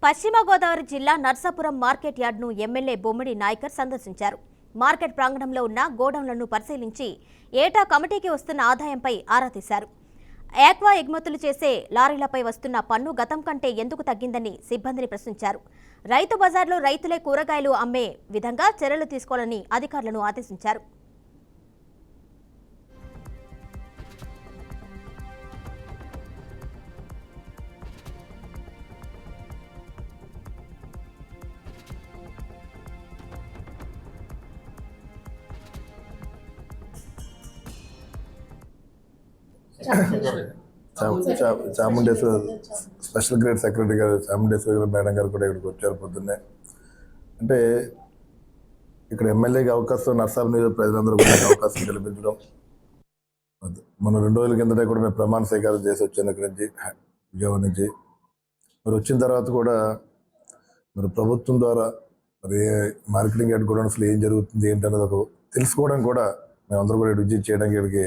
పశ్చిమ గోదావరి జిల్లా Narsapuram market యార్డ్ను MLA బొమ్మిడి నాయకర్ సందర్శించారు. మార్కెట్ ప్రాంగణంలో ఉన్న గోడౌన్లను పరిశీలించి ఏటా కమిటీకి వస్తున్న ఆదాయంపై ఆరా తీశారు. ఆక్వా ఎగుమతులు చేసే లారీలపై వస్తున్న పన్ను గతం కంటే ఎందుకు తగ్గిందని సిబ్బందిని ప్రశ్నించారు. రైతు బజార్లో రైతులే కూరగాయలు అమ్మే విధంగా చర్యలు తీసుకోవాలని అధికారులను ఆదేశించారు. చాముండేశ్వర్ స్పెషల్ గ్రేడ్ సెక్రటరీ గారు చాముండేశ్వర్ మేడం గారు కూడా ఇక్కడికి వచ్చారు పొద్దున్నే. అంటే ఇక్కడ ఎమ్మెల్యేకి అవకాశం, నర్సాపురం మీద ప్రజలందరూ కూడా అవకాశం కల్పించడం. మనం 2 రోజుల కిందటే కూడా మేము ప్రమాణ స్వీకారం చేసి వచ్చాను ఇక్కడి నుంచి, విజయవాడ నుంచి. మరి వచ్చిన తర్వాత కూడా మరి ప్రభుత్వం ద్వారా మరి మార్కెటింగ్ యార్డ్ గోడౌన్స్లో ఏం జరుగుతుంది ఏంటన్నది తెలుసుకోవడం కూడా మేమందరూ కూడా విజిట్ చేయడానికి ఇక్కడికి